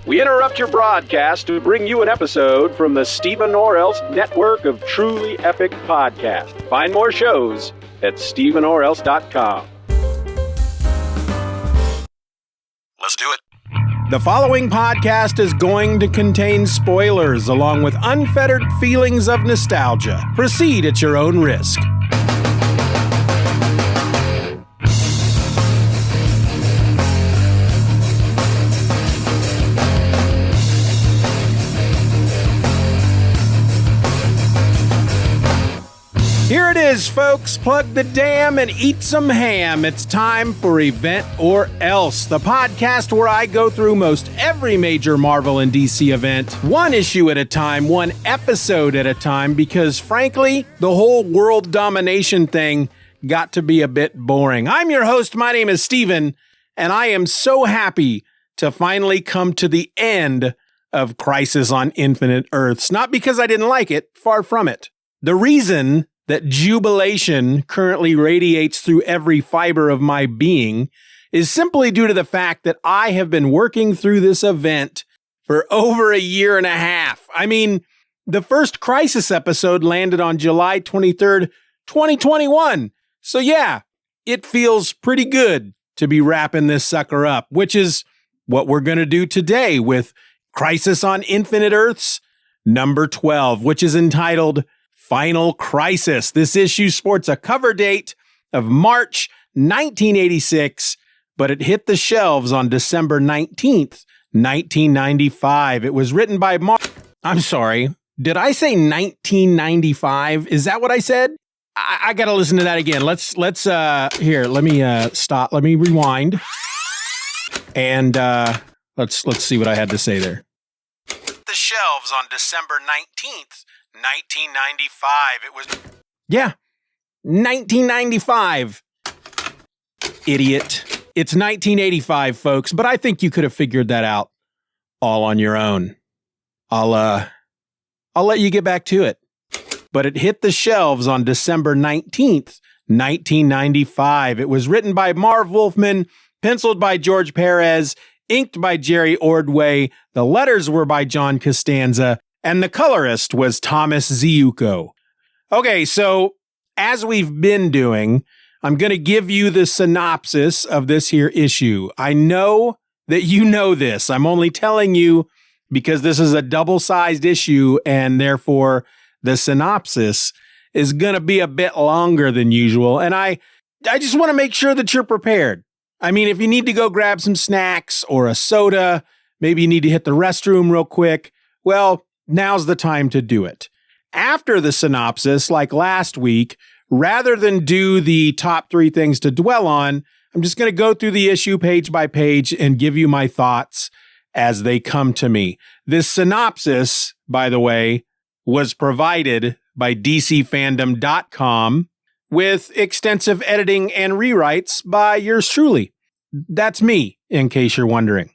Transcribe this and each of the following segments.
We interrupt your broadcast to bring you an episode from the eventorrelse network of truly epic podcasts. Find more shows at eventorrelse.com. Let's do it. The following podcast is going to contain spoilers along with unfettered feelings of nostalgia. Proceed at your own risk. Here it is, folks. Plug the dam and eat some ham. It's time for Event or Else, the podcast where I go through most every major Marvel and DC event, one issue at a time, one episode at a time, because frankly, the whole world domination thing got to be a bit boring. I'm your host. My name is Steven, and I am so happy to finally come to the end of Crisis on Infinite Earths. Not because I didn't like it, far from it. The reason that jubilation currently radiates through every fiber of my being is simply due to the fact that I have been working through this event for over a year and a half. I mean, the first Crisis episode landed on July 23rd, 2021. So yeah, it feels pretty good to be wrapping this sucker up, which is what we're going to do today with Crisis on Infinite Earths number 12, which is entitled Final Crisis. This issue sports a cover date of March 1986, but it hit the shelves on December 19th, 1995. It was written by I'm sorry, did I say 1995? Is that what I said? I got to listen to that again. Let's here, let me stop. Let me rewind. And let's see what I had to say there. The shelves on December 19th, 1995. It was... Yeah, 1995. Idiot. It's 1985, folks, but I think you could have figured that out all on your own. I'll let you get back to it. But it hit the shelves on December 19th, 1995. It was written by Marv Wolfman, penciled by George Perez, inked by Jerry Ordway. The letters were by John Costanza, and the colorist was Thomas Ziuko. Okay, so as we've been doing, I'm going to give you the synopsis of this here issue. I know that you know this. I'm only telling you because this is a double-sized issue, and therefore the synopsis is going to be a bit longer than usual. And I just want to make sure that you're prepared. I mean, if you need to go grab some snacks or a soda, maybe you need to hit the restroom real quick, well, now's the time to do it. After the synopsis, like last week, rather than do the top 3 things to dwell on, I'm just going to go through the issue page by page and give you my thoughts as they come to me. This synopsis, by the way, was provided by DCFandom.com with extensive editing and rewrites by yours truly. That's me, in case you're wondering.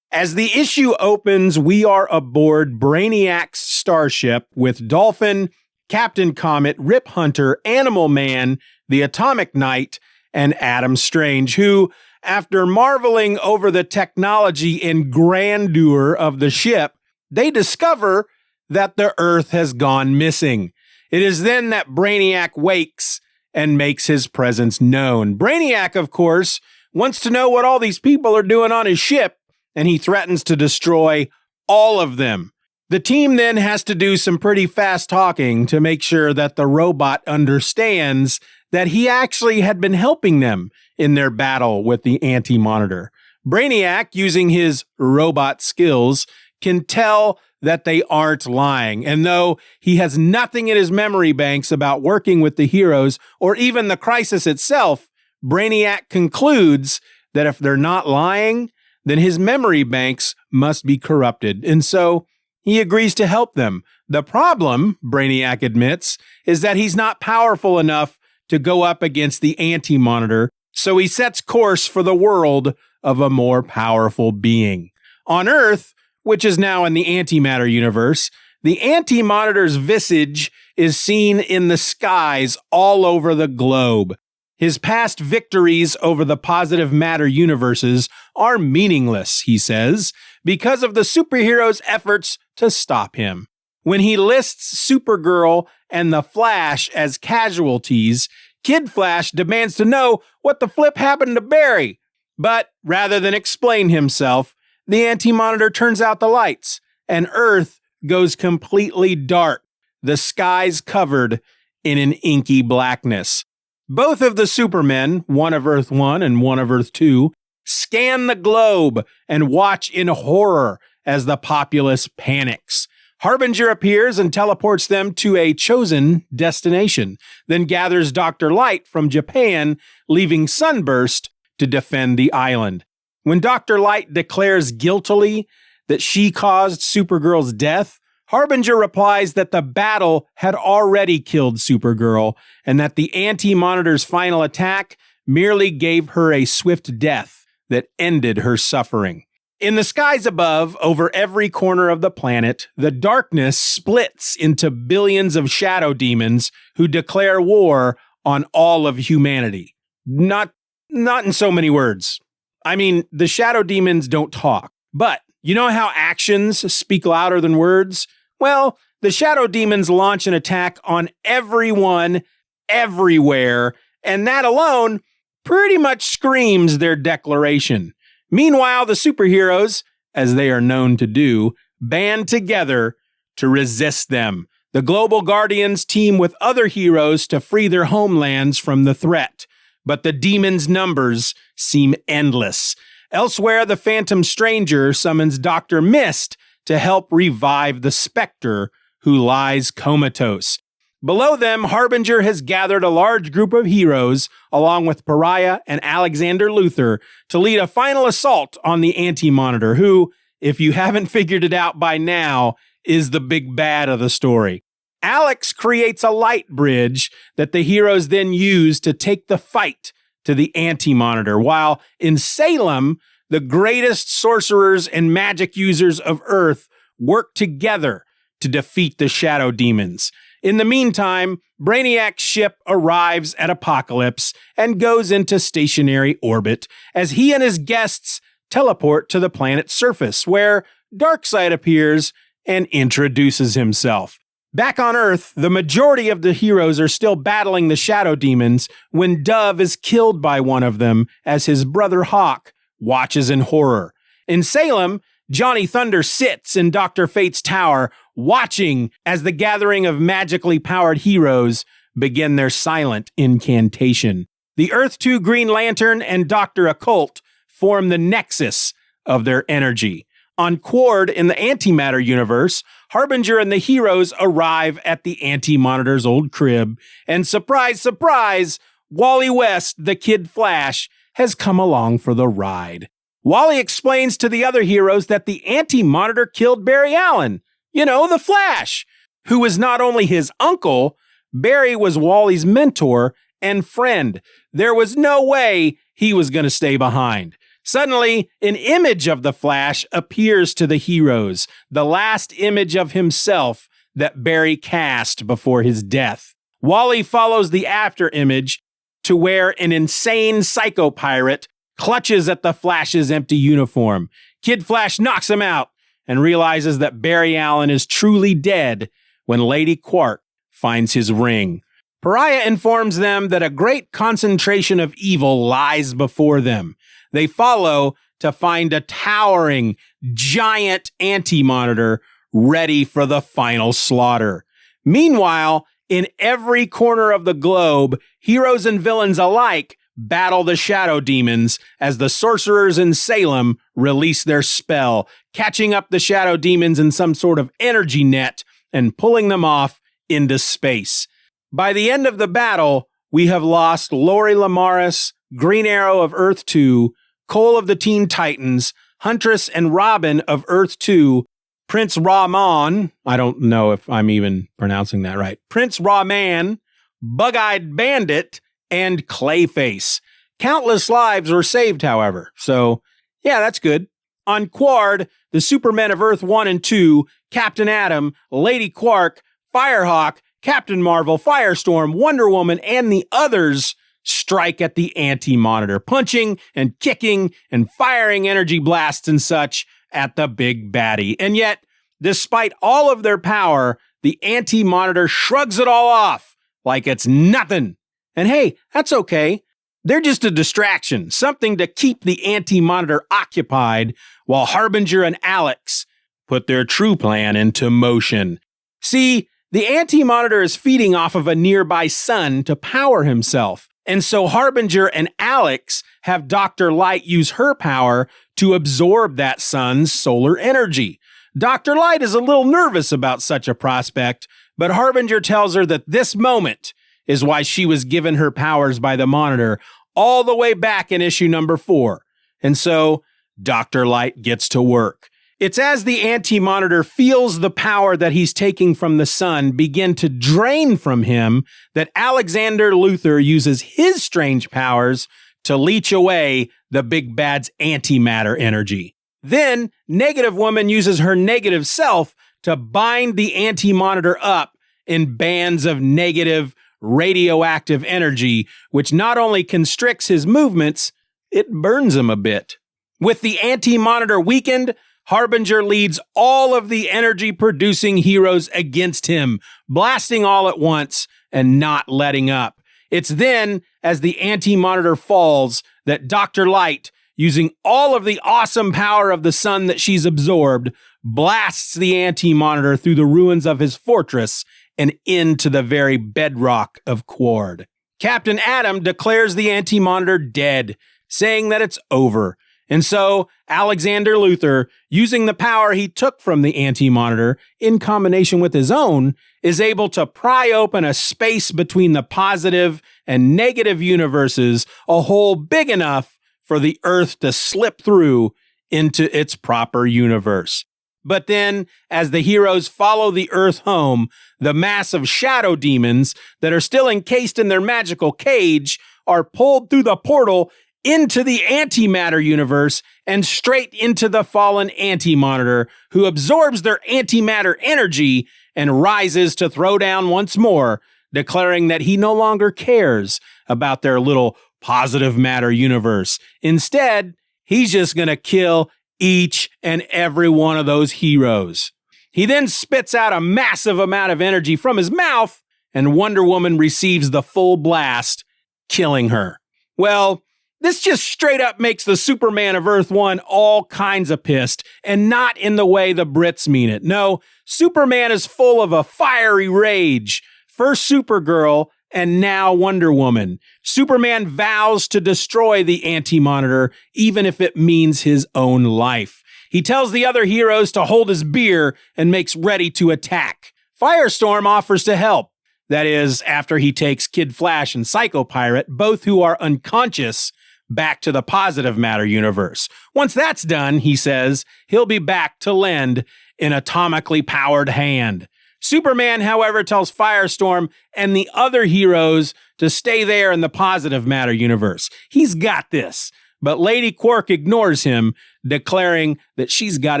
As the issue opens, we are aboard Brainiac's starship with Dolphin, Captain Comet, Rip Hunter, Animal Man, the Atomic Knight, and Adam Strange, who, after marveling over the technology and grandeur of the ship, they discover that the Earth has gone missing. It is then that Brainiac wakes and makes his presence known. Brainiac, of course, wants to know what all these people are doing on his ship, and he threatens to destroy all of them. The team then has to do some pretty fast talking to make sure that the robot understands that he actually had been helping them in their battle with the Anti-Monitor. Brainiac, using his robot skills, can tell that they aren't lying. And though he has nothing in his memory banks about working with the heroes or even the Crisis itself, Brainiac concludes that if they're not lying, then his memory banks must be corrupted. And so he agrees to help them. The problem, Brainiac admits, is that he's not powerful enough to go up against the Anti-Monitor, so he sets course for the world of a more powerful being. On Earth, which is now in the antimatter universe, the Anti-Monitor's visage is seen in the skies all over the globe. His past victories over the positive matter universes are meaningless, he says, because of the superhero's efforts to stop him. When he lists Supergirl and the Flash as casualties, Kid Flash demands to know what the flip happened to Barry. But rather than explain himself, the Anti-Monitor turns out the lights, and Earth goes completely dark, the skies covered in an inky blackness. Both of the Supermen, one of Earth 1 and one of Earth 2, scan the globe and watch in horror as the populace panics. Harbinger appears and teleports them to a chosen destination, then gathers Dr. Light from Japan, leaving Sunburst to defend the island. When Dr. Light declares guiltily that she caused Supergirl's death, Harbinger replies that the battle had already killed Supergirl and that the Anti-Monitor's final attack merely gave her a swift death that ended her suffering. In the skies above, over every corner of the planet, the darkness splits into billions of shadow demons who declare war on all of humanity. Not in so many words. I mean, the shadow demons don't talk, but you know how actions speak louder than words? Well, the shadow demons launch an attack on everyone, everywhere, and that alone pretty much screams their declaration. Meanwhile, the superheroes, as they are known to do, band together to resist them. The Global Guardians team with other heroes to free their homelands from the threat, but the demons' numbers seem endless. Elsewhere, the Phantom Stranger summons Dr. Mist to help revive the Spectre, who lies comatose. Below them, Harbinger has gathered a large group of heroes, along with Pariah and Alexander Luthor, to lead a final assault on the Anti-Monitor, who, if you haven't figured it out by now, is the big bad of the story. Alex creates a light bridge that the heroes then use to take the fight to the Anti-Monitor, while in Salem, the greatest sorcerers and magic users of Earth work together to defeat the shadow demons. In the meantime, Brainiac's ship arrives at Apocalypse and goes into stationary orbit as he and his guests teleport to the planet's surface, where Darkseid appears and introduces himself. Back on Earth, the majority of the heroes are still battling the shadow demons when Dove is killed by one of them as his brother Hawk watches in horror. In Salem, Johnny Thunder sits in Dr. Fate's tower, watching as the gathering of magically powered heroes begin their silent incantation. The Earth 2 Green Lantern and Dr. Occult form the nexus of their energy. On Quard in the antimatter universe, Harbinger and the heroes arrive at the Anti-Monitor's old crib, and surprise, surprise, Wally West, the Kid Flash, has come along for the ride. Wally explains to the other heroes that the Anti-Monitor killed Barry Allen, the Flash, who was not only his uncle, Barry was Wally's mentor and friend. There was no way he was going to stay behind. Suddenly, an image of the Flash appears to the heroes, the last image of himself that Barry cast before his death. Wally follows the after image to where an insane psycho-pirate clutches at the Flash's empty uniform. Kid Flash knocks him out and realizes that Barry Allen is truly dead when Lady Quark finds his ring. Pariah informs them that a great concentration of evil lies before them. They follow to find a towering, giant Anti-Monitor ready for the final slaughter. Meanwhile, in every corner of the globe, heroes and villains alike battle the shadow demons as the sorcerers in Salem release their spell, catching up the shadow demons in some sort of energy net and pulling them off into space. By the end of the battle, we have lost Lori Lamaris, Green Arrow of Earth 2, Cole of the Teen Titans, Huntress and Robin of Earth 2, Prince Rahman, I don't know if I'm even pronouncing that right, Prince Rahman, Bug-Eyed Bandit, and Clayface. Countless lives were saved, however, so yeah, that's good. On Quard, the Supermen of Earth 1 and 2, Captain Atom, Lady Quark, Firehawk, Captain Marvel, Firestorm, Wonder Woman, and the others strike at the Anti-Monitor, punching and kicking and firing energy blasts and such at the big baddie. And yet, despite all of their power, the Anti-Monitor shrugs it all off like it's nothing. And hey, that's okay. They're just a distraction, something to keep the Anti-Monitor occupied while Harbinger and Alex put their true plan into motion. See, the Anti-Monitor is feeding off of a nearby sun to power himself. And so Harbinger and Alex have Dr. Light use her power to absorb that sun's solar energy. Dr. Light is a little nervous about such a prospect, but Harbinger tells her that this moment is why she was given her powers by the Monitor all the way back in issue number 4. And so Dr. Light gets to work. It's as the Anti-Monitor feels the power that he's taking from the sun begin to drain from him that Alexander Luthor uses his strange powers to leech away the big bad's antimatter energy. Then Negative Woman uses her negative self to bind the Anti-Monitor up in bands of negative radioactive energy, which not only constricts his movements, it burns him a bit. With the Anti-Monitor weakened, Harbinger leads all of the energy-producing heroes against him, blasting all at once and not letting up. It's then, as the Anti-Monitor falls, that Dr. Light, using all of the awesome power of the sun that she's absorbed, blasts the Anti-Monitor through the ruins of his fortress and into the very bedrock of Quard. Captain Atom declares the Anti-Monitor dead, saying that it's over. And so Alexander Luthor, using the power he took from the Anti-Monitor in combination with his own, is able to pry open a space between the positive and negative universes, a hole big enough for the Earth to slip through into its proper universe. But then, as the heroes follow the Earth home, the mass of shadow demons that are still encased in their magical cage are pulled through the portal into the antimatter universe and straight into the fallen Anti-Monitor, who absorbs their antimatter energy and rises to throw down once more, declaring that he no longer cares about their little positive matter universe. Instead, he's just going to kill each and every one of those heroes. He then spits out a massive amount of energy from his mouth, and Wonder Woman receives the full blast, killing her. Well, this just straight up makes the Superman of Earth 1 all kinds of pissed, and not in the way the Brits mean it. No, Superman is full of a fiery rage. First Supergirl, and now Wonder Woman. Superman vows to destroy the Anti-Monitor, even if it means his own life. He tells the other heroes to hold his beer and makes ready to attack. Firestorm offers to help. That is, after he takes Kid Flash and Psycho Pirate, both who are unconscious, back to the positive matter universe. Once that's done, he says, he'll be back to lend an atomically powered hand. Superman, however, tells Firestorm and the other heroes to stay there in the positive matter universe. He's got this. But Lady Quark ignores him, declaring that she's got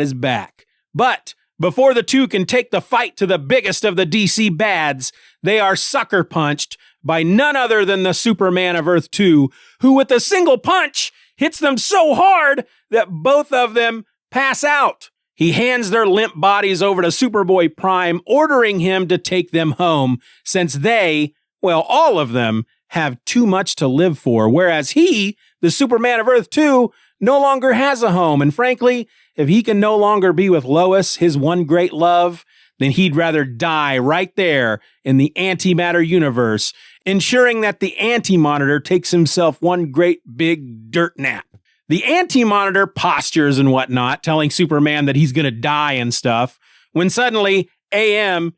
his back. But before the two can take the fight to the biggest of the DC bads, they are sucker punched by none other than the Superman of Earth 2, who with a single punch hits them so hard that both of them pass out. He hands their limp bodies over to Superboy Prime, ordering him to take them home, since they, well, all of them, have too much to live for, whereas he, the Superman of Earth 2, no longer has a home. And frankly, if he can no longer be with Lois, his one great love, then he'd rather die right there in the antimatter universe, ensuring that the Anti-Monitor takes himself one great big dirt nap. The Anti-Monitor postures and whatnot, telling Superman that he's going to die and stuff, when suddenly AM,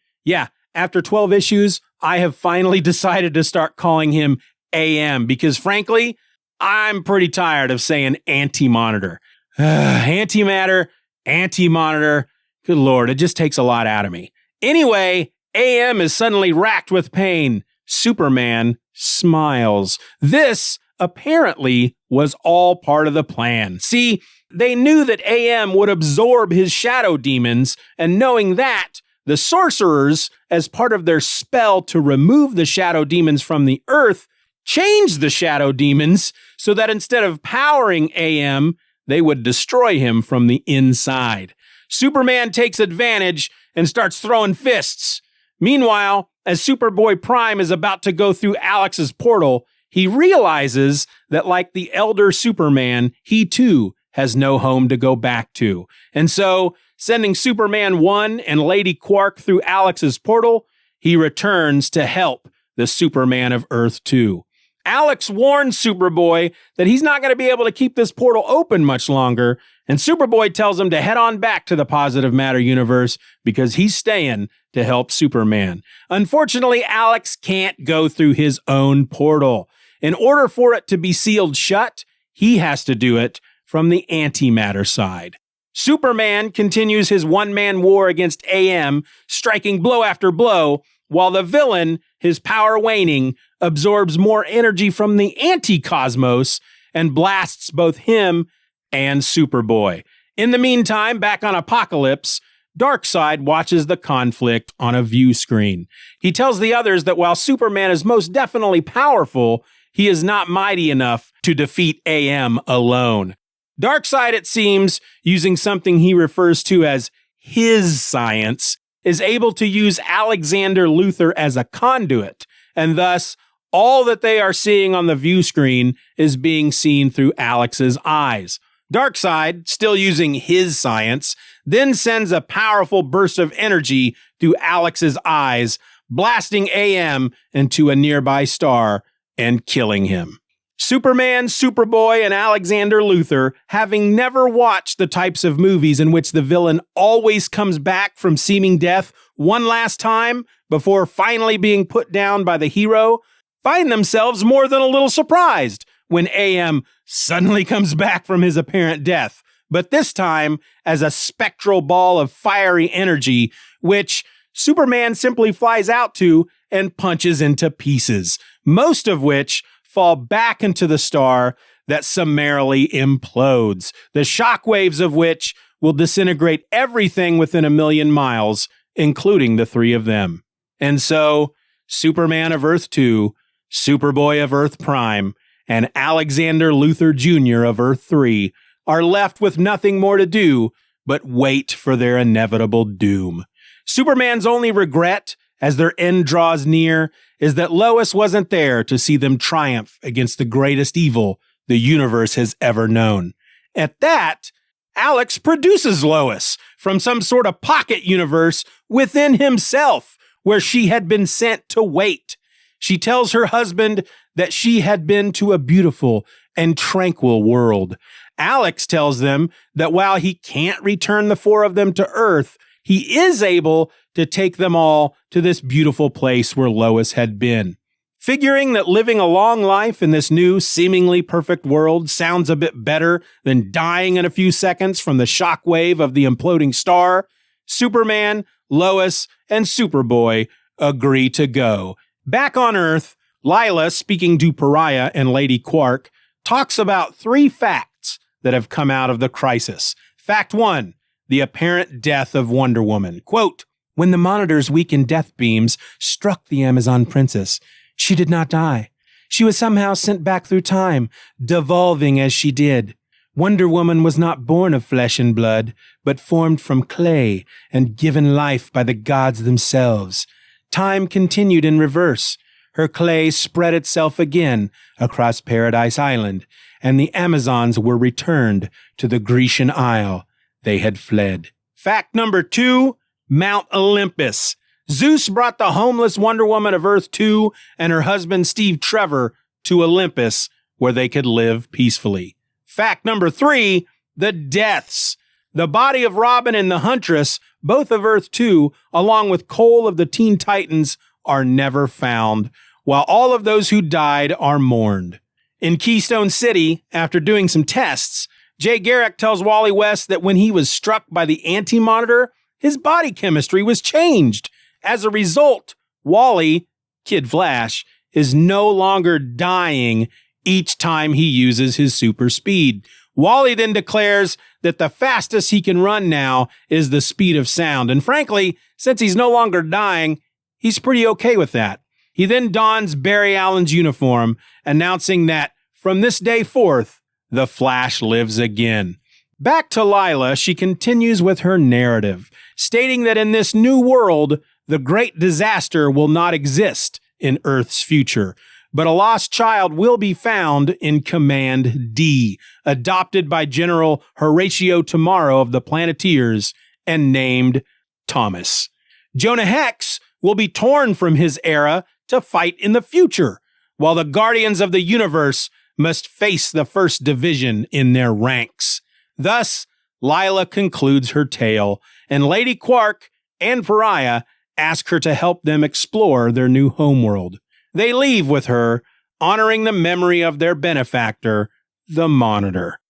after 12 issues, I have finally decided to start calling him AM, because frankly, I'm pretty tired of saying Anti-Monitor. Antimatter, Anti-Monitor, good Lord, it just takes a lot out of me. Anyway, AM is suddenly racked with pain. Superman smiles. This apparently was all part of the plan. See, they knew that AM would absorb his shadow demons, and knowing that, the sorcerers, as part of their spell to remove the shadow demons from the Earth, changed the shadow demons so that instead of powering AM, they would destroy him from the inside. Superman takes advantage and starts throwing fists. Meanwhile, as Superboy Prime is about to go through Alex's portal, he realizes that like the elder Superman, he too has no home to go back to. And so, sending Superman 1 and Lady Quark through Alex's portal, he returns to help the Superman of Earth 2. Alex warns Superboy that he's not going to be able to keep this portal open much longer, and Superboy tells him to head on back to the Positive Matter universe because he's staying to help Superman. Unfortunately, Alex can't go through his own portal. In order for it to be sealed shut, he has to do it from the antimatter side. Superman continues his one-man war against AM, striking blow after blow, while the villain, his power waning, absorbs more energy from the anti-cosmos and blasts both him and Superboy. In the meantime, back on Apokolips, Darkseid watches the conflict on a view screen. He tells the others that while Superman is most definitely powerful, he is not mighty enough to defeat AM alone. Darkseid, it seems, using something he refers to as his science, is able to use Alexander Luthor as a conduit, and thus all that they are seeing on the view screen is being seen through Alex's eyes. Darkseid, still using his science, then sends a powerful burst of energy through Alex's eyes, blasting AM into a nearby star and killing him. Superman, Superboy, and Alexander Luthor, having never watched the types of movies in which the villain always comes back from seeming death one last time before finally being put down by the hero, find themselves more than a little surprised when AM suddenly comes back from his apparent death, but this time as a spectral ball of fiery energy, which Superman simply flies out to and punches into pieces, most of which fall back into the star that summarily implodes, the shockwaves of which will disintegrate everything within 1,000,000 miles, including the three of them. And so, Superman of Earth 2, Superboy of Earth Prime, and Alexander Luthor Jr. of Earth 3 are left with nothing more to do but wait for their inevitable doom. Superman's only regret, as their end draws near, is that Lois wasn't there to see them triumph against the greatest evil the universe has ever known. At that, Alex produces Lois from some sort of pocket universe within himself, where she had been sent to wait. She tells her husband that she had been to a beautiful and tranquil world. Alex tells them that while he can't return the four of them to Earth, he is able to take them all to this beautiful place where Lois had been. Figuring that living a long life in this new, seemingly perfect world sounds a bit better than dying in a few seconds from the shockwave of the imploding star, Superman, Lois, and Superboy agree to go. Back on Earth, Lila, speaking to Pariah and Lady Quark, talks about 3 facts that have come out of the crisis. Fact 1, the apparent death of Wonder Woman. Quote, "When the Monitor's weakened death beams struck the Amazon princess, she did not die. She was somehow sent back through time, devolving as she did. Wonder Woman was not born of flesh and blood, but formed from clay and given life by the gods themselves. Time continued in reverse. Her clay spread itself again across Paradise Island, and the Amazons were returned to the Grecian Isle they had fled." Fact number 2, Mount Olympus. Zeus brought the homeless Wonder Woman of Earth 2 and her husband Steve Trevor to Olympus, where they could live peacefully. Fact number 3, the deaths. The body of Robin and the Huntress, both of Earth 2, along with Cole of the Teen Titans, are never found, while all of those who died are mourned. In Keystone City, after doing some tests, Jay Garrick tells Wally West that when he was struck by the Anti-Monitor, his body chemistry was changed. As a result, Wally, Kid Flash, is no longer dying each time he uses his super speed. Wally then declares that the fastest he can run now is the speed of sound. And frankly, since he's no longer dying, he's pretty okay with that. He then dons Barry Allen's uniform, announcing that from this day forth, the Flash lives again. Back to Lila, she continues with her narrative, stating that in this new world, the great disaster will not exist in Earth's future, but a lost child will be found in Command D, adopted by General Horatio Tomorrow of the Planeteers and named Thomas. Jonah Hex will be torn from his era to fight in the future, while the Guardians of the Universe must face the First Division in their ranks. Thus, Lila concludes her tale, and Lady Quark and Pariah ask her to help them explore their new homeworld. They leave with her, honoring the memory of their benefactor, the Monitor.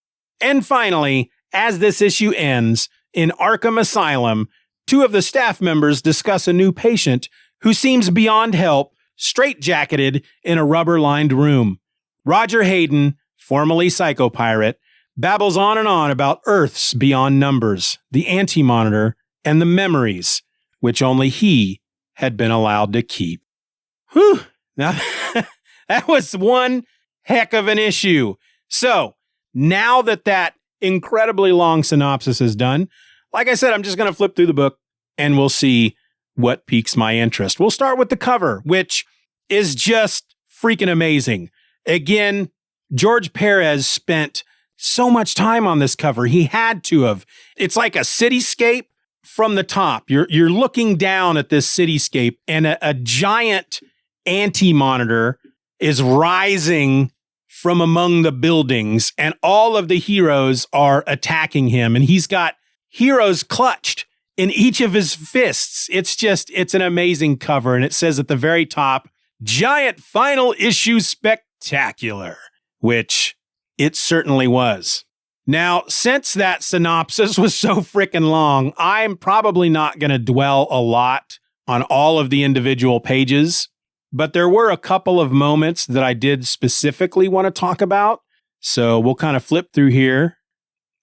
And finally, as this issue ends, in Arkham Asylum, two of the staff members discuss a new patient who seems beyond help, straitjacketed in a rubber-lined room. Roger Hayden, formerly Psychopirate, babbles on and on about Earths beyond numbers, the Anti-Monitor, and the memories, which only he had been allowed to keep. Whew! Now, that was one heck of an issue. So, now that incredibly long synopsis is done, like I said, I'm just going to flip through the book and we'll see what piques my interest. We'll start with the cover, which is just freaking amazing. Again, George Perez spent so much time on this cover. He had to have. It's like a cityscape from the top. You're looking down at this cityscape, and a giant Anti-Monitor is rising from among the buildings, and all of the heroes are attacking him, and he's got heroes clutched in each of his fists. It's an amazing cover, and it says at the very top, Giant Final Issue Spectacular, which it certainly was. Now, since that synopsis was so freaking long, I'm probably not going to dwell a lot on all of the individual pages, but there were a couple of moments that I did specifically want to talk about. So we'll kind of flip through here.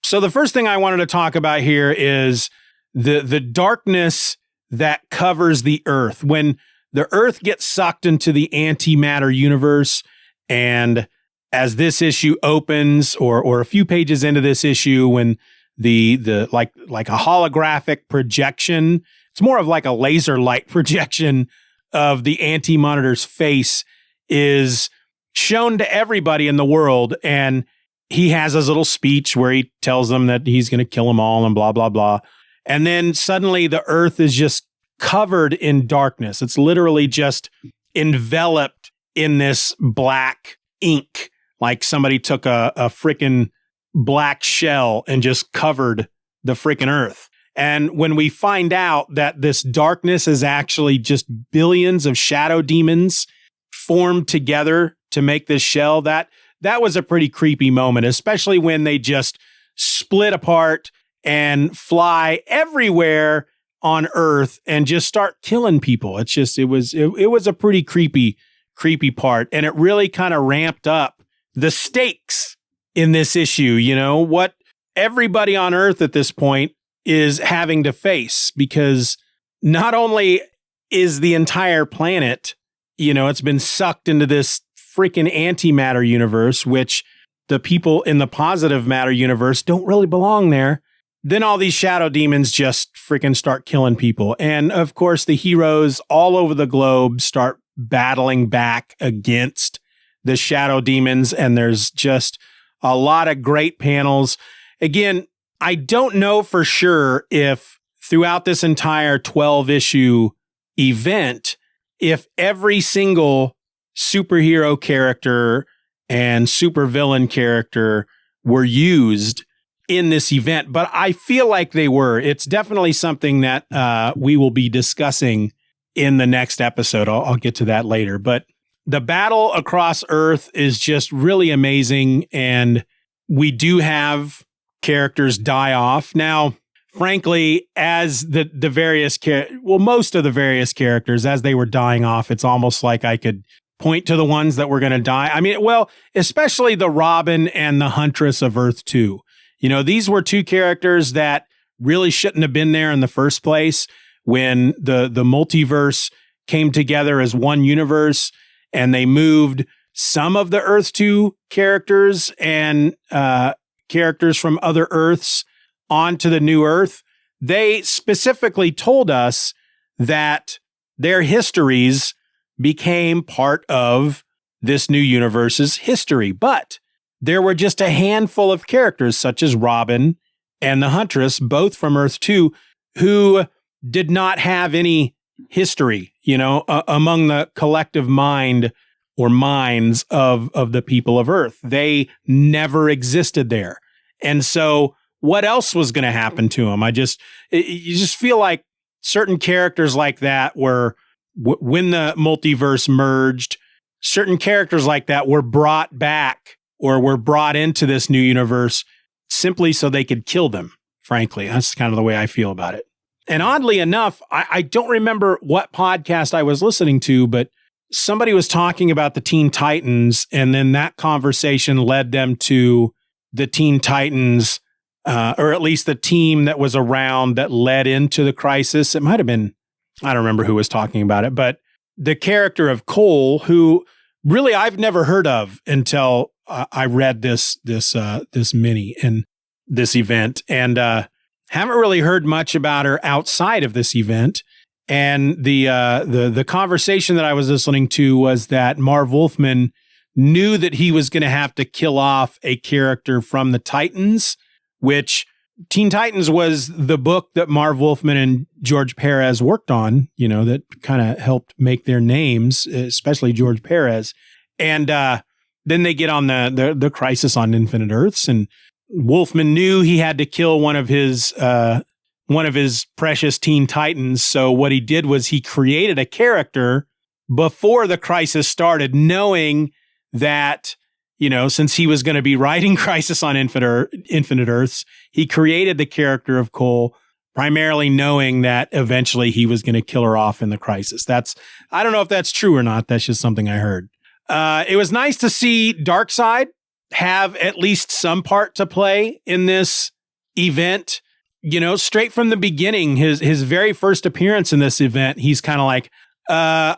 So the first thing I wanted to talk about here is the darkness that covers the Earth. When the Earth gets sucked into the antimatter universe, and as this issue opens, or a few pages into this issue, when the like a holographic projection, it's more of like a laser light projection of the Anti-Monitor's face is shown to everybody in the world, and he has his little speech where he tells them that he's going to kill them all and blah, blah, blah. And then suddenly the Earth is just covered in darkness. It's literally just enveloped in this black ink, like somebody took a freaking black shell and just covered the freaking Earth. And when we find out that this darkness is actually just billions of shadow demons formed together to make this shell, that was a pretty creepy moment, especially when they just split apart and fly everywhere on Earth and just start killing people. It was a pretty creepy part. And it really kind of ramped up the stakes in this issue. You know, what everybody on Earth at this point is having to face, because not only is the entire planet, you know, it's been sucked into this freaking antimatter universe, which the people in the positive matter universe don't really belong there. Then all these shadow demons just freaking start killing people. And of course, the heroes all over the globe start battling back against the shadow demons. And there's just a lot of great panels. Again, I don't know for sure if throughout this entire 12-issue event, if every single superhero character and supervillain character were used in this event, but I feel like they were. It's definitely something that we will be discussing in the next episode. I'll get to that later. But the battle across Earth is just really amazing, and we do have characters die off. Now, frankly, as the various most of the various characters, as they were dying off, it's almost like I could point to the ones that were going to die. I mean, well, especially the Robin and the Huntress of Earth 2. You know, these were two characters that really shouldn't have been there in the first place. When the multiverse came together as one universe, and they moved some of the Earth 2 characters and characters from other Earths onto the new Earth. They specifically told us that their histories became part of this new universe's history. But there were just a handful of characters, such as Robin and the Huntress, both from Earth 2, who did not have any history, among the collective mind or minds of the people of Earth. They never existed there. And so what else was going to happen to them? You just feel like certain characters like that were, when the multiverse merged, certain characters like that were brought back or were brought into this new universe simply so they could kill them. Frankly, that's kind of the way I feel about it. And oddly enough, I don't remember what podcast I was listening to, but somebody was talking about the Teen Titans, and then that conversation led them to the Teen Titans, or at least the team that was around that led into the Crisis. It might have been, I don't remember who was talking about it, but the character of Cole, who really I've never heard of until I read this mini and this event, and haven't really heard much about her outside of this event. And the conversation that I was listening to was that Marv Wolfman knew that he was going to have to kill off a character from the Titans, which Teen Titans was the book that Marv Wolfman and George Perez worked on, that kind of helped make their names, especially George Perez. And then they get on the Crisis on Infinite Earths, and Wolfman knew he had to kill one of his precious Teen Titans. So what he did was he created a character before the Crisis started, knowing that, since he was going to be writing Crisis on Infinite Earths, he created the character of Cole, primarily knowing that eventually he was going to kill her off in the Crisis. I don't know if that's true or not. That's just something I heard. It was nice to see Darkseid have at least some part to play in this event. Straight from the beginning, his very first appearance in this event, he's kind of like, I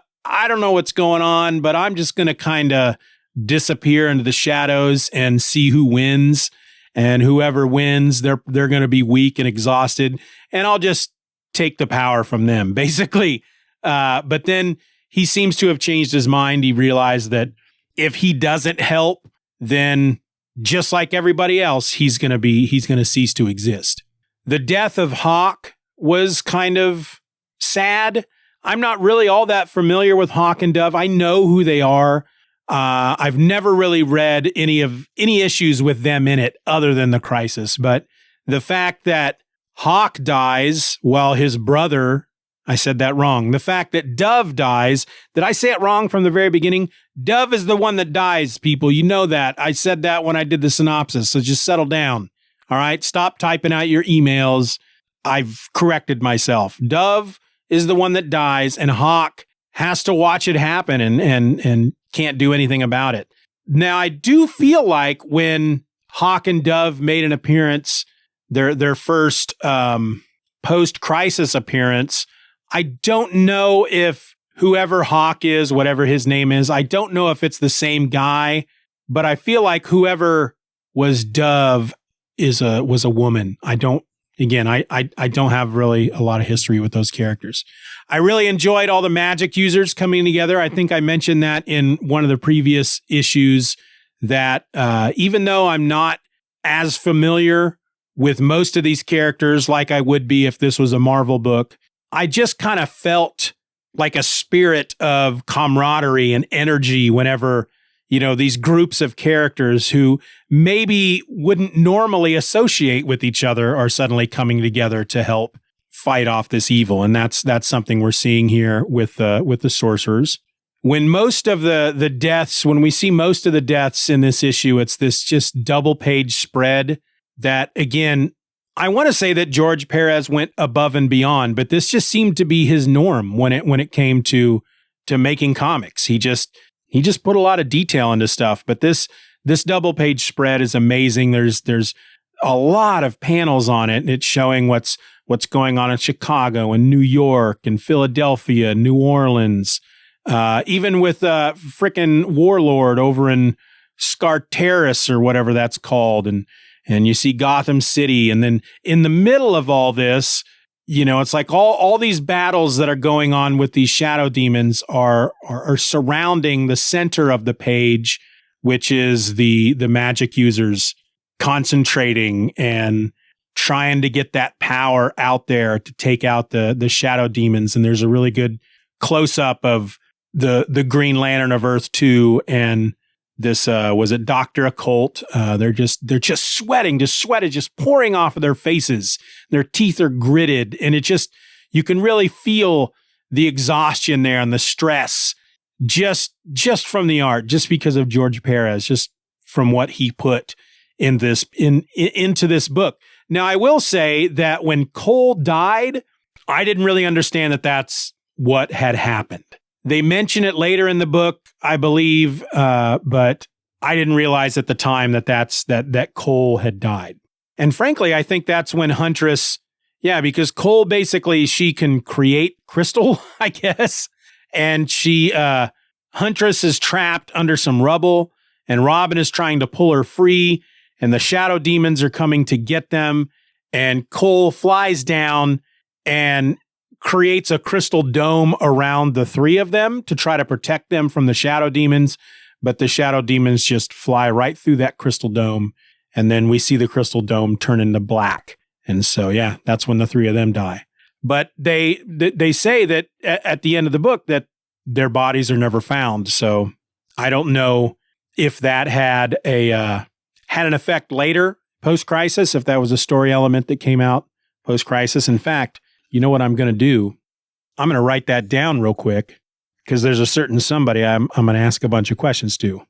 don't know what's going on, but I'm just going to kind of disappear into the shadows and see who wins. And whoever wins, they're going to be weak and exhausted, and I'll just take the power from them, basically. But then he seems to have changed his mind. He realized that if he doesn't help, then just like everybody else, he's going to cease to exist. The death of Hawk was kind of sad. I'm not really all that familiar with Hawk and Dove. I know who they are. I've never really read any issues with them in it other than the Crisis. But the fact that Hawk dies while his brother, I said that wrong. The fact that Dove dies, did I say it wrong from the very beginning? Dove is the one that dies, people. You know that. I said that when I did the synopsis, so just settle down. All right? Stop typing out your emails. I've corrected myself. Dove is the one that dies, and Hawk has to watch it happen and can't do anything about it. Now, I do feel like when Hawk and Dove made an appearance, their first post-Crisis appearance, I don't know if whoever Hawk is, whatever his name is, I don't know if it's the same guy, but I feel like whoever was Dove was a woman. I don't have really a lot of history with those characters. I really enjoyed all the magic users coming together. I think I mentioned that in one of the previous issues that even though I'm not as familiar with most of these characters like I would be if this was a Marvel book, I just kind of felt like a spirit of camaraderie and energy whenever, these groups of characters who maybe wouldn't normally associate with each other are suddenly coming together to help fight off this evil. And that's something we're seeing here with the sorcerers. When most of the deaths, when we see most of the deaths in this issue, it's this just double page spread that, again, I want to say that George Perez went above and beyond, but this just seemed to be his norm when it came to making comics. He just put a lot of detail into stuff, but this double page spread is amazing. There's a lot of panels on it, and it's showing what's what's going on in Chicago and New York and Philadelphia, New Orleans, even with frickin' Warlord over in Scarteris or whatever that's called. And you see Gotham City. And then in the middle of all this, it's like all these battles that are going on with these shadow demons are surrounding the center of the page, which is the magic users concentrating and trying to get that power out there to take out the shadow demons. And there's a really good close up of the Green Lantern of Earth 2 and this was it Dr. Occult. They're just sweating, just pouring off of their faces. Their teeth are gritted, and you can really feel the exhaustion there and the stress just from the art, just because of George Perez, just from what he put in this into this book. Now, I will say that when Cole died, I didn't really understand that that's what had happened. They mention it later in the book, I believe, but I didn't realize at the time that Cole had died. And frankly, I think that's when Huntress, because Cole basically, she can create crystal, I guess, and Huntress is trapped under some rubble, and Robin is trying to pull her free, and the shadow demons are coming to get them, and Cole flies down and creates a crystal dome around the three of them to try to protect them from the shadow demons, but the shadow demons just fly right through that crystal dome, and then we see the crystal dome turn into black. And so, that's when the three of them die. But they say that at the end of the book that their bodies are never found. So I don't know if that had an effect later, post-crisis, if that was a story element that came out post-crisis. In fact, you know what I'm going to do? I'm going to write that down real quick, because there's a certain somebody I'm going to ask a bunch of questions to.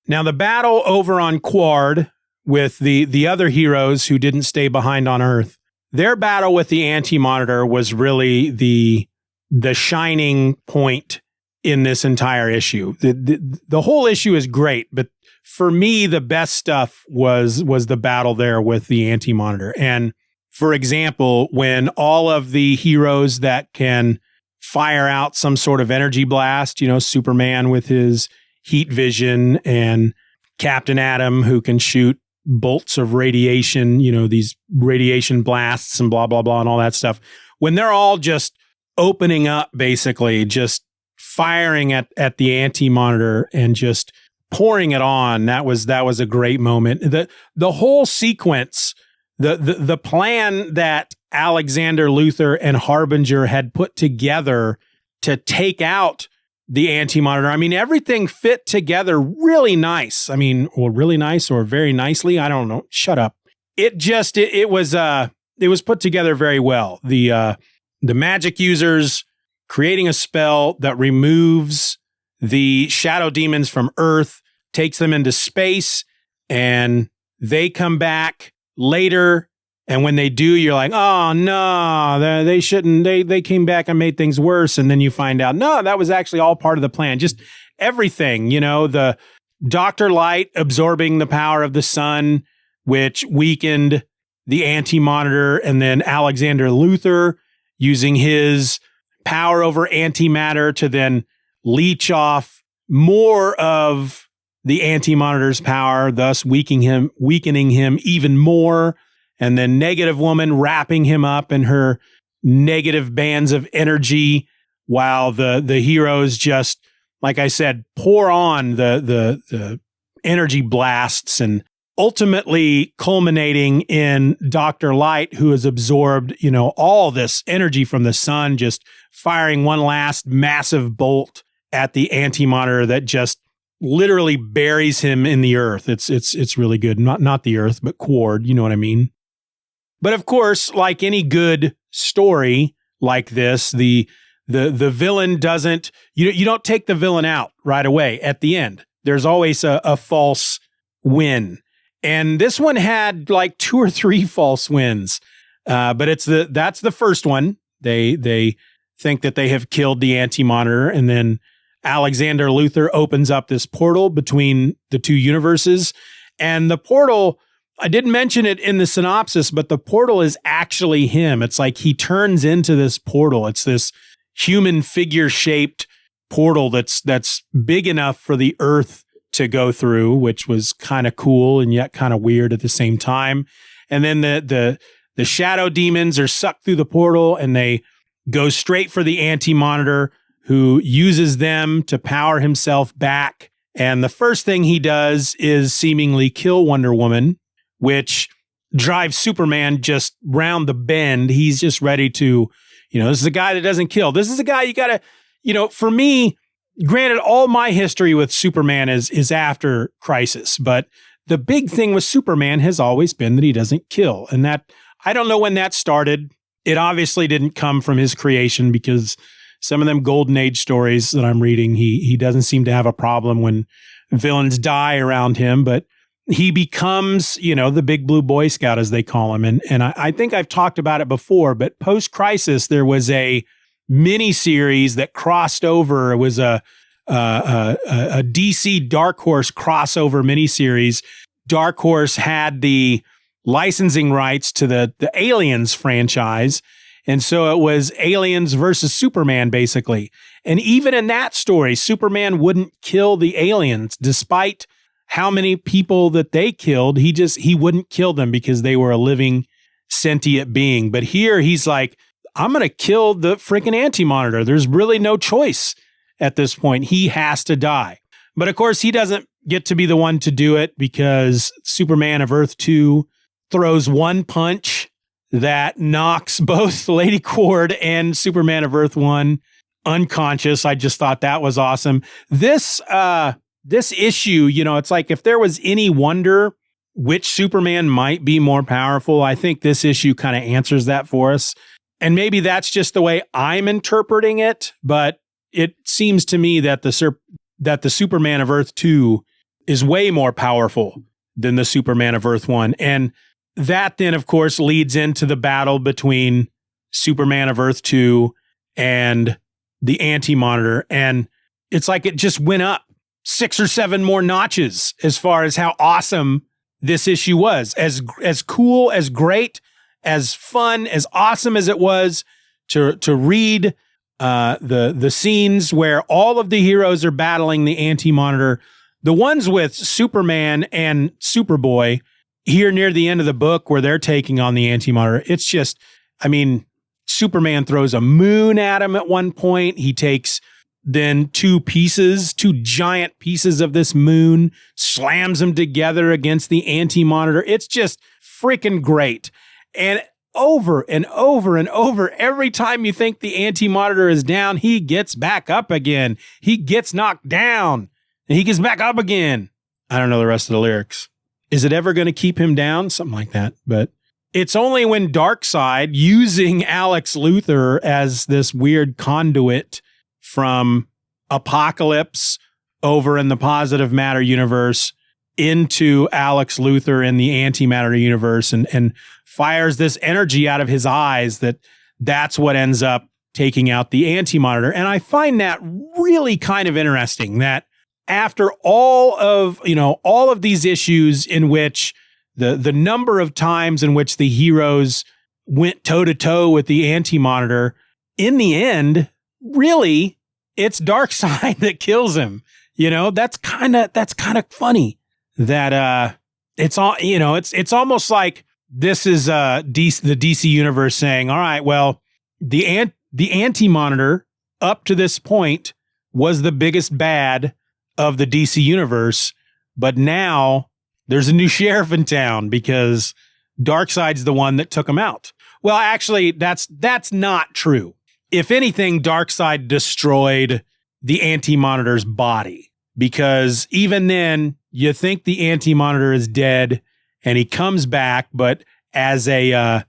Now, the battle over on Quard with the other heroes who didn't stay behind on Earth, their battle with the Anti-Monitor was really the shining point in this entire issue. The whole issue is great, but for me, the best stuff was the battle there with the Anti-Monitor. And for example, when all of the heroes that can fire out some sort of energy blast, Superman with his heat vision and Captain Atom who can shoot bolts of radiation, these radiation blasts and blah, blah, blah, and all that stuff. When they're all just opening up, basically just firing at the Anti-Monitor and just pouring it on, that was a great moment. The whole sequence, the plan that Alexander Luthor and Harbinger had put together to take out the Anti-Monitor, I mean, everything fit together really nice. I mean, or really nice or very nicely. I don't know. Shut up. It was put together very well. The magic users creating a spell that removes the shadow demons from Earth, takes them into space, and they come back later. And when they do, you're like, oh, no, they shouldn't. They came back and made things worse. And then you find out, no, that was actually all part of the plan. Just everything, the Dr. Light absorbing the power of the sun, which weakened the Anti-Monitor, and then Alexander Luthor using his power over antimatter to then leech off more of the Anti-Monitor's power, thus weakening him even more. And then Negative Woman wrapping him up in her negative bands of energy, while the heroes just, like I said, pour on the energy blasts, and ultimately culminating in Dr. Light, who has absorbed, all this energy from the sun, just firing one last massive bolt at the Anti-Monitor that just literally buries him in the earth. It's really good. Not the earth, but Quard, you know what I mean? But of course, like any good story like this, the villain doesn't, you don't take the villain out right away at the end. There's always a false win. And this one had like 2 or 3 false wins. But that's the first one. They think that they have killed the Anti-Monitor, and then Alexander Luthor opens up this portal between the two universes. And the portal, I didn't mention it in the synopsis, but the portal is actually him. It's like he turns into this portal. It's this human figure-shaped portal that's big enough for the Earth to go through, which was kind of cool and yet kind of weird at the same time. And then the shadow demons are sucked through the portal and they go straight for the Anti-Monitor, who uses them to power himself back. And the first thing he does is seemingly kill Wonder Woman, which drives Superman just round the bend. He's just ready to, this is a guy that doesn't kill. This is a guy you got to, for me, granted, all my history with Superman is after Crisis, but the big thing with Superman has always been that he doesn't kill. And that, I don't know when that started. It obviously didn't come from his creation, because some of them Golden Age stories that I'm reading, he doesn't seem to have a problem when villains die around him, but he becomes, the big blue Boy Scout, as they call him. And I think I've talked about it before, but post-Crisis, there was a mini-series that crossed over. It was a DC Dark Horse crossover mini-series. Dark Horse had the licensing rights to the Aliens franchise. And so it was Aliens versus Superman, basically. And even in that story, Superman wouldn't kill the aliens, despite how many people that they killed. He wouldn't kill them because they were a living sentient being. But here he's like, I'm going to kill the freaking Anti-Monitor. There's really no choice at this point. He has to die. But of course, he doesn't get to be the one to do it, because Superman of Earth 2 throws one punch that knocks both Lady Cord and Superman of Earth 1 unconscious. I just thought that was awesome. This issue, it's like, if there was any wonder which Superman might be more powerful, I think this issue kind of answers that for us. And maybe that's just the way I'm interpreting it, but it seems to me that the Superman of Earth 2 is way more powerful than the Superman of Earth 1. And that then, of course, leads into the battle between Superman of Earth 2 and the Anti-Monitor. And it's like it just went up 6 or 7 more notches as far as how awesome this issue was. As cool, as great, as fun, as awesome as it was to read the scenes where all of the heroes are battling the Anti-Monitor. The ones with Superman and Superboy here near the end of the book, where they're taking on the Anti-Monitor, it's just, Superman throws a moon at him at one point. He takes then two giant pieces of this moon, slams them together against the Anti-Monitor. It's just freaking great. And over and over and over, every time you think the Anti-Monitor is down, he gets back up again. He gets knocked down and he gets back up again. I don't know the rest of the lyrics. Is it ever going to keep him down? Something like that. But it's only when Darkseid, using Alex Luthor as this weird conduit from Apocalypse over in the Positive Matter universe into Alex Luthor in the Antimatter universe, and fires this energy out of his eyes, that's what ends up taking out the Anti-Monitor. And I find that really kind of interesting, that after all of these issues in which the number of times in which the heroes went toe to toe with the Anti-Monitor, in the end, really, it's Darkseid that kills him. That's kind of funny that it's all, it's almost like this is the DC universe saying, all right, well, the Anti-Monitor up to this point was the biggest bad of the DC universe, but now there's a new sheriff in town because Darkseid's the one that took him out. Well, actually, that's not true. If anything, Darkseid destroyed the Anti-Monitor's body, because even then you think the Anti-Monitor is dead and he comes back, but as a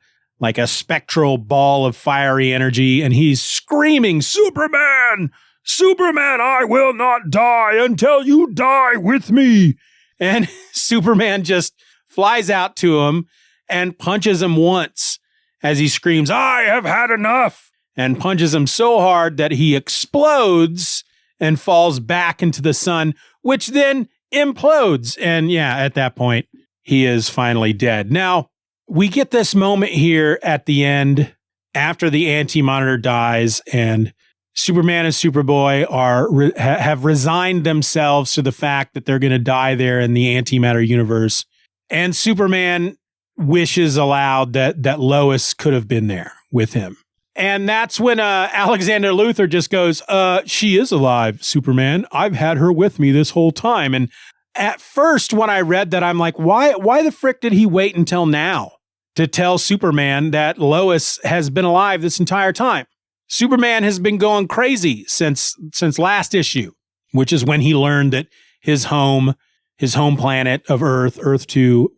spectral ball of fiery energy, and he's screaming, Superman, I will not die until you die with me. And Superman just flies out to him and punches him once as he screams, I have had enough, and punches him so hard that he explodes and falls back into the sun, which then implodes. And yeah, at that point, he is finally dead. Now, we get this moment here at the end after the Anti-Monitor dies, and Superman and Superboy have resigned themselves to the fact that they're going to die there in the antimatter universe. And Superman wishes aloud that Lois could have been there with him. And that's when Alexander Luthor just goes, she is alive, Superman. I've had her with me this whole time. And at first, when I read that, I'm like, why the frick did he wait until now to tell Superman that Lois has been alive this entire time? Superman has been going crazy since last issue, which is when he learned that his home planet of Earth 2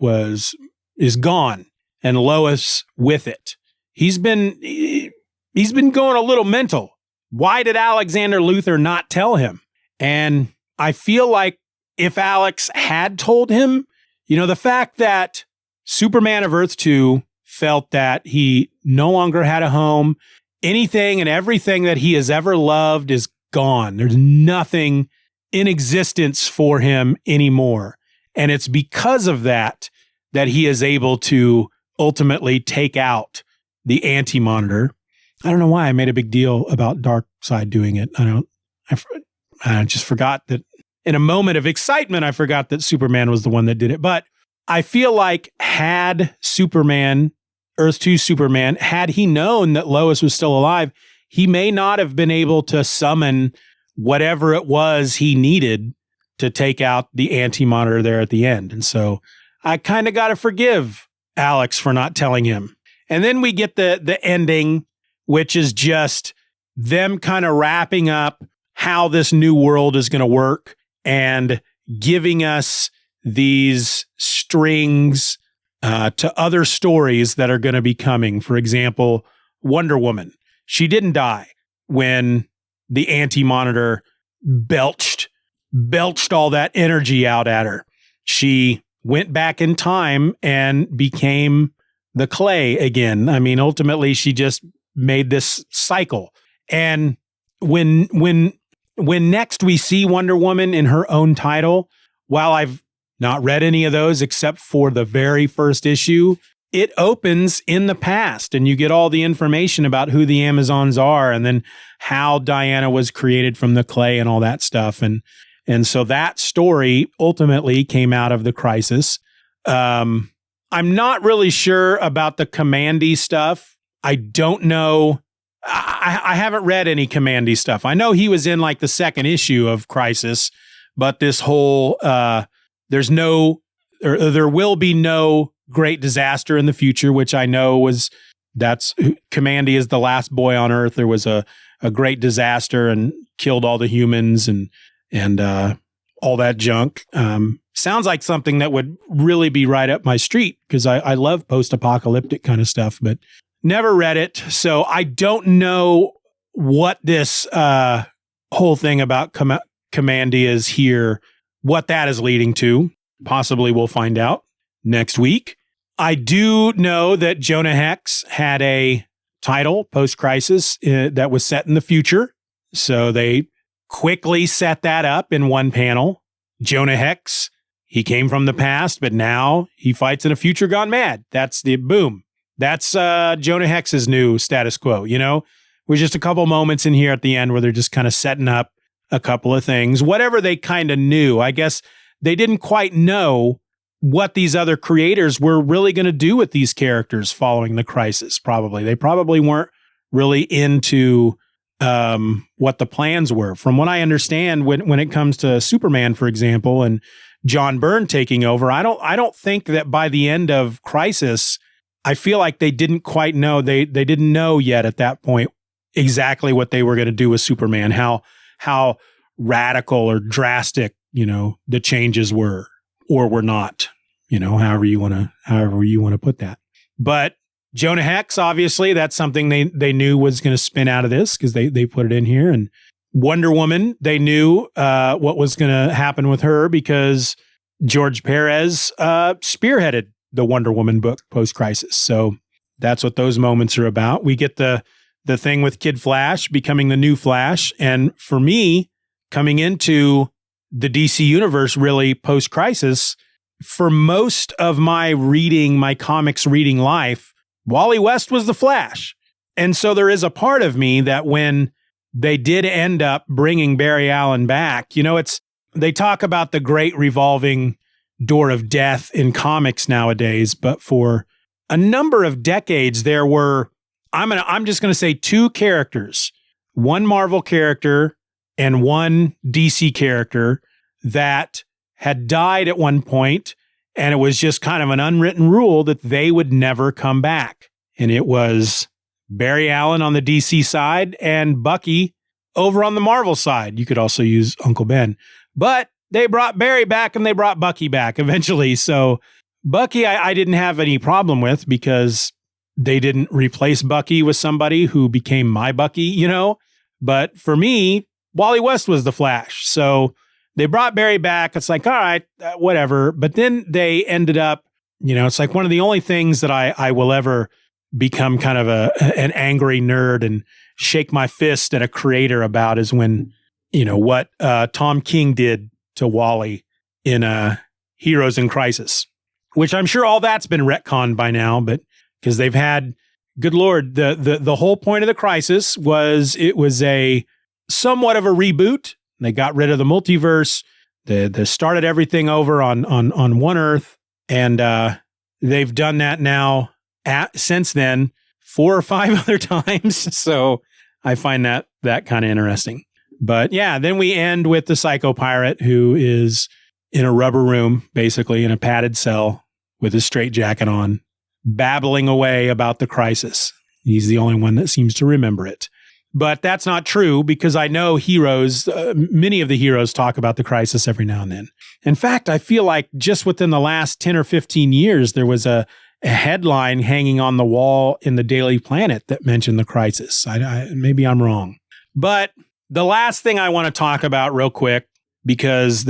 is gone, and Lois with it. He's been going a little mental. Why did Alexander Luthor not tell him? And I feel like if Alex had told him, the fact that Superman of Earth 2 felt that he no longer had a home, anything and everything that he has ever loved is gone. There's nothing in existence for him anymore. And it's because of that he is able to ultimately take out the Anti-Monitor. I don't know why I made a big deal about Darkseid doing it. I just forgot that in a moment of excitement, I forgot that Superman was the one that did it. But I feel like had Superman, Earth 2 Superman, had he known that Lois was still alive, he may not have been able to summon whatever it was he needed to take out the Anti-Monitor there at the end. And so I kind of got to forgive Alex for not telling him. And then we get the ending, which is just them kind of wrapping up how this new world is going to work and giving us these strings to other stories that are going to be coming. For example, Wonder Woman. She didn't die when the Anti-Monitor belched all that energy out at her. She went back in time and became the clay again. I mean, ultimately, she just made this cycle. And when next we see Wonder Woman in her own title, while I've not read any of those except for the very first issue, it opens in the past and you get all the information about who the Amazons are and then how Diana was created from the clay and all that stuff. And so that story ultimately came out of the Crisis. I'm not really sure about the Commandy stuff. I don't know. I haven't read any Commandy stuff. I know he was in like the second issue of Crisis, but this whole, there will be no great disaster in the future, which I know Commandy is the last boy on Earth. There was a great disaster and killed all the humans and all that junk. Sounds like something that would really be right up my street because I love post-apocalyptic kind of stuff, but never read it. So I don't know what this whole thing about Commandy is here, what that is leading to. Possibly we'll find out next week. I do know that Jonah Hex had a title post-Crisis that was set in the future. So they quickly set that up in one panel. Jonah Hex, he came from the past, but now he fights in a future gone mad. That's the boom. That's Jonah Hex's new status quo. We're just a couple moments in here at the end where they're just kind of setting up a couple of things. Whatever they kind of knew, I guess they didn't quite know what these other creators were really going to do with these characters following the Crisis. They probably weren't really into what the plans were. From what I understand, when it comes to Superman, for example, and John Byrne taking over, I don't think that by the end of Crisis, I feel like they didn't quite know. They didn't know yet at that point exactly what they were going to do with Superman, how radical or drastic, the changes were or were not, however you want to put that. But Jonah Hex, obviously, that's something they knew was going to spin out of this because they put it in here. And Wonder Woman, they knew what was going to happen with her because George Perez spearheaded the Wonder Woman book post-Crisis. So that's what those moments are about. We get the thing with Kid Flash becoming the new Flash. And for me, coming into the DC universe really post-Crisis, for most of my comics reading life, Wally West was the Flash. And so there is a part of me that when they did end up bringing Barry Allen back, they talk about the great revolving door of death in comics nowadays, but for a number of decades, there were, I'm just going to say 2 characters, one Marvel character and one DC character that had died at one point, and it was just kind of an unwritten rule that they would never come back. And it was Barry Allen on the DC side and Bucky over on the Marvel side. You could also use Uncle Ben. But they brought Barry back and they brought Bucky back eventually. So Bucky, I didn't have any problem with because they didn't replace Bucky with somebody who became my Bucky, But for me, Wally West was the Flash. So they brought Barry back. It's like, all right, whatever. But then they ended up, it's like one of the only things that I will ever become kind of an angry nerd and shake my fist at a creator about is when, what Tom King did to Wally in Heroes in Crisis, which I'm sure all that's been retconned by now, but because they've had, good Lord, the whole point of the Crisis was it was a somewhat of a reboot. They got rid of the multiverse. They started everything over on one Earth, and they've done that now since then 4 or 5 other times. So I find that kind of interesting. But yeah, then we end with the Psycho Pirate, who is in a rubber room, basically in a padded cell with his straitjacket on, babbling away about the Crisis. He's the only one that seems to remember it. But that's not true, because I know heroes, many of the heroes talk about the Crisis every now and then. In fact, I feel like just within the last 10 or 15 years, there was a headline hanging on the wall in the Daily Planet that mentioned the Crisis. Maybe I'm wrong. But the last thing I want to talk about real quick, because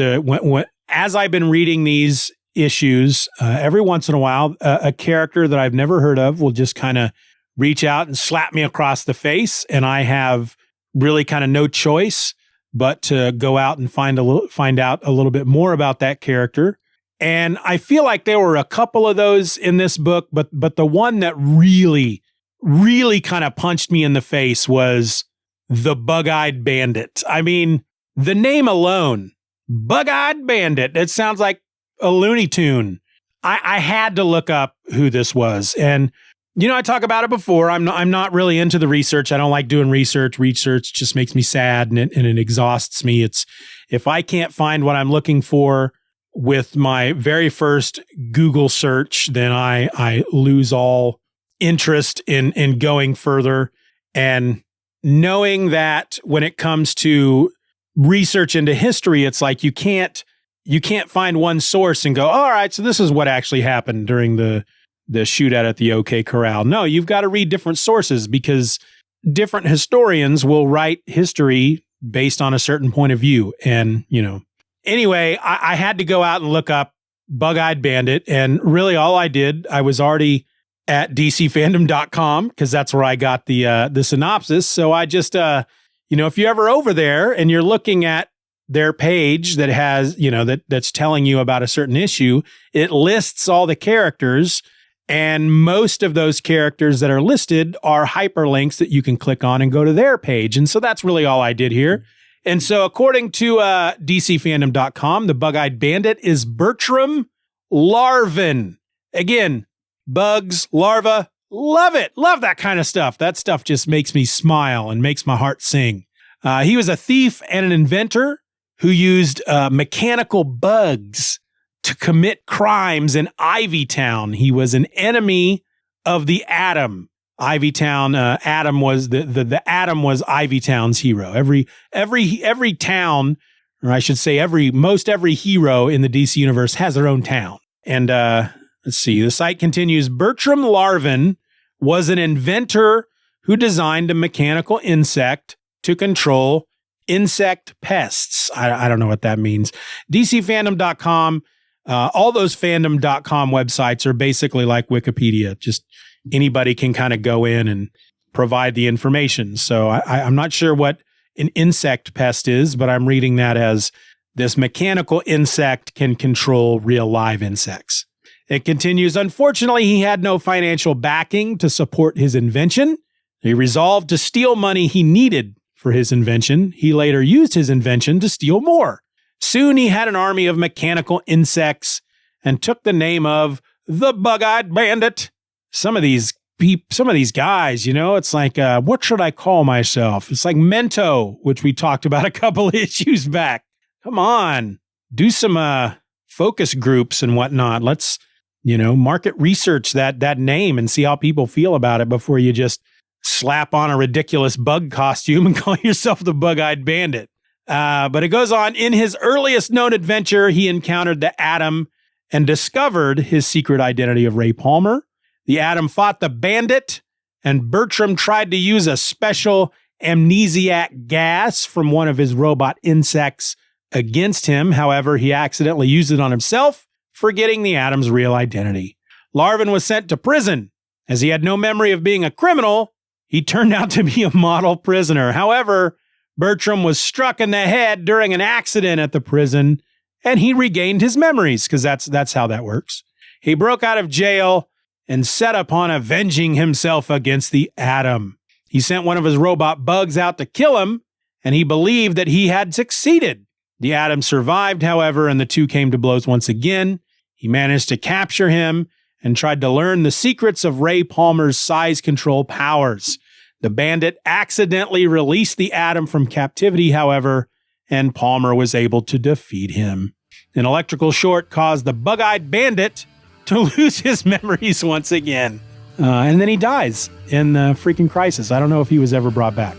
as I've been reading these issues, every once in a while, a character that I've never heard of will just kind of reach out and slap me across the face, and I have really kind of no choice but to go out and find out a little bit more about that character. And I feel like there were a couple of those in this book, but the one that really, really kind of punched me in the face was the Bug-Eyed Bandit. I mean, the name alone, Bug-Eyed Bandit, it sounds like a Looney Tune. I had to look up who this was. And I talk about it before. I'm not really into the research. I don't like doing research. Research just makes me sad and it exhausts me. It's if I can't find what I'm looking for with my very first Google search, then I lose all interest in going further. And knowing that when it comes to research into history, it's like you can't find one source and go, all right, so this is what actually happened during the shootout at the OK Corral. No, you've got to read different sources, because different historians will write history based on a certain point of view. And, anyway, I had to go out and look up Bug-Eyed Bandit. And really all I did, I was already at dcfandom.com, because that's where I got the synopsis. So I just, if you're ever over there and you're looking at their page that has, that's telling you about a certain issue, it lists all the characters. And most of those characters that are listed are hyperlinks that you can click on and go to their page. And so that's really all I did here. And so according to dcfandom.com, the Bug-Eyed Bandit is Bertram Larvin. Again, bugs, larva, love it. Love that kind of stuff. That stuff just makes me smile and makes my heart sing. He was a thief and an inventor who used mechanical bugs to commit crimes in Ivytown. He was an enemy of the Atom. Ivytown, Atom was the Atom was Ivytown's hero. Every town, or I should say most every hero in the DC universe has their own town. And let's see, the site continues. Bertram Larvin was an inventor who designed a mechanical insect to control insect pests. I don't know what that means. DCFandom.com, all those fandom.com websites are basically like Wikipedia. Just anybody can kind of go in and provide the information. So I'm not sure what an insect pest is, but I'm reading that as this mechanical insect can control real live insects. It continues, unfortunately, he had no financial backing to support his invention. He resolved to steal money he needed for his invention. He later used his invention to steal more. Soon he had an army of mechanical insects and took the name of the Bug-Eyed Bandit. Some of these guys, it's like, what should I call myself? It's like Mento, which we talked about a couple of issues back. Come on, do some focus groups and whatnot. Let's, market research that name and see how people feel about it before you just slap on a ridiculous bug costume and call yourself the Bug-Eyed Bandit. But it goes on. In his earliest known adventure, he encountered the Atom and discovered his secret identity of Ray Palmer. The Atom fought the Bandit, and Bertram tried to use a special amnesiac gas from one of his robot insects against him. However, he accidentally used it on himself, forgetting the Atom's real identity. Larvin was sent to prison. As he had no memory of being a criminal, he turned out to be a model prisoner. However, Bertram was struck in the head during an accident at the prison, and he regained his memories, because that's how that works. He broke out of jail and set upon avenging himself against the Atom. He sent one of his robot bugs out to kill him, and he believed that he had succeeded. The Atom survived, however, and the two came to blows once again. He managed to capture him and tried to learn the secrets of Ray Palmer's size control powers. The Bandit accidentally released the Atom from captivity, however, and Palmer was able to defeat him. An electrical short caused the Bug-Eyed Bandit to lose his memories once again. And then he dies in the freaking Crisis. I don't know if he was ever brought back.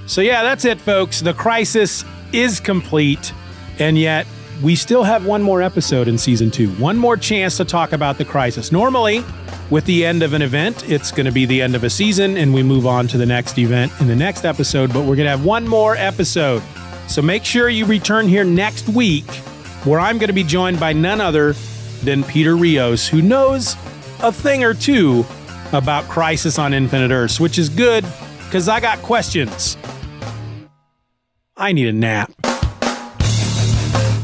So yeah, that's it, folks. The Crisis is complete, and yet we still have one more episode in Season 2. One more chance to talk about the Crisis. Normally, with the end of an event, it's going to be the end of a season, and we move on to the next event in the next episode, but we're going to have one more episode. So make sure you return here next week, where I'm going to be joined by none other than Peter Rios, who knows a thing or two about Crisis on Infinite Earths, which is good, because I got questions. I need a nap.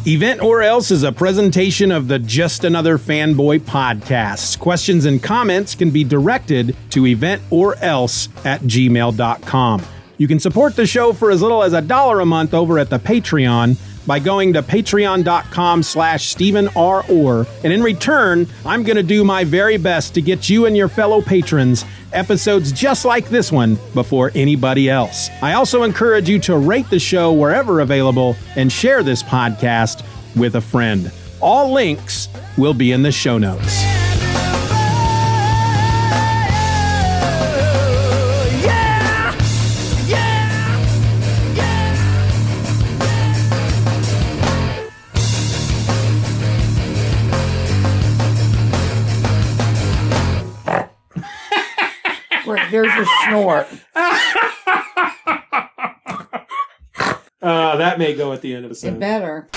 Event or Else is a presentation of the Just Another Fanboy podcast. Questions and comments can be directed to eventorelse@gmail.com. You can support the show for as little as $1 a month over at the Patreon by going to patreon.com/Stephen R. Orr. And in return, I'm going to do my very best to get you and your fellow patrons episodes just like this one before anybody else. I also encourage you to rate the show wherever available and share this podcast with a friend. All links will be in the show notes. There's your snort. That may go at the end of the It sentence. better.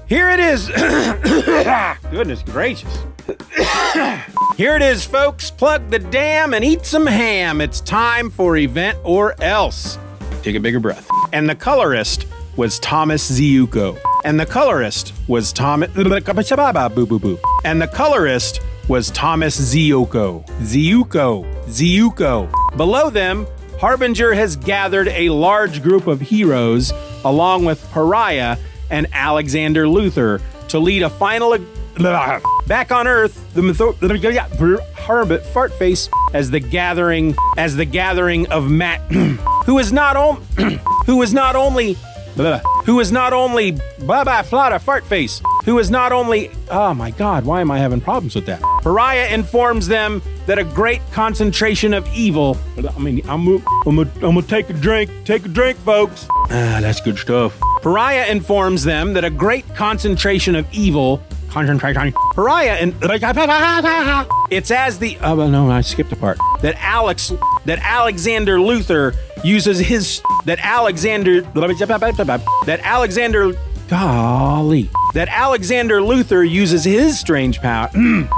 Here it is. Goodness gracious. Here it is, folks. Plug the dam and eat some ham. It's time for Event or Else. Take a bigger breath. And the colorist was Thomas Ziuko. And the colorist was Thomas... And the colorist was Thomas Ziuko. Ziuko. Below them, Harbinger has gathered a large group of heroes, along with Pariah and Alexander Luthor, to lead a final... Back on Earth, the Fartface as the gathering of Matt, who is not only oh my god, why am I having problems with that? Pariah informs them that a great concentration of evil. I'm gonna take a drink, folks. That's good stuff. Pariah informs them that a great concentration of evil. Pariah and it's as the no, I skipped a part. That Alexander Luthor uses his Alexander Luthor uses his strange power. I'm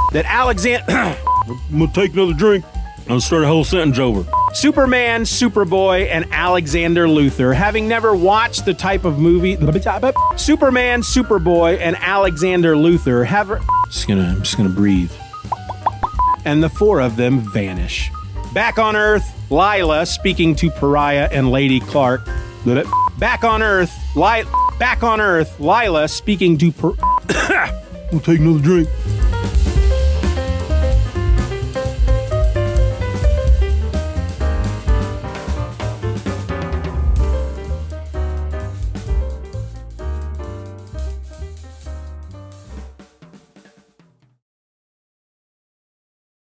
gonna take another drink. I'll start a whole sentence over. Superman, Superboy, and Alexander Luthor, having never watched the type of movie. Superman, Superboy, and Alexander Luthor have. I'm just gonna breathe. And the four of them vanish. Back on Earth, Lila speaking to Pariah and Lady Clark. Back on Earth, Lila speaking to. We'll take another drink.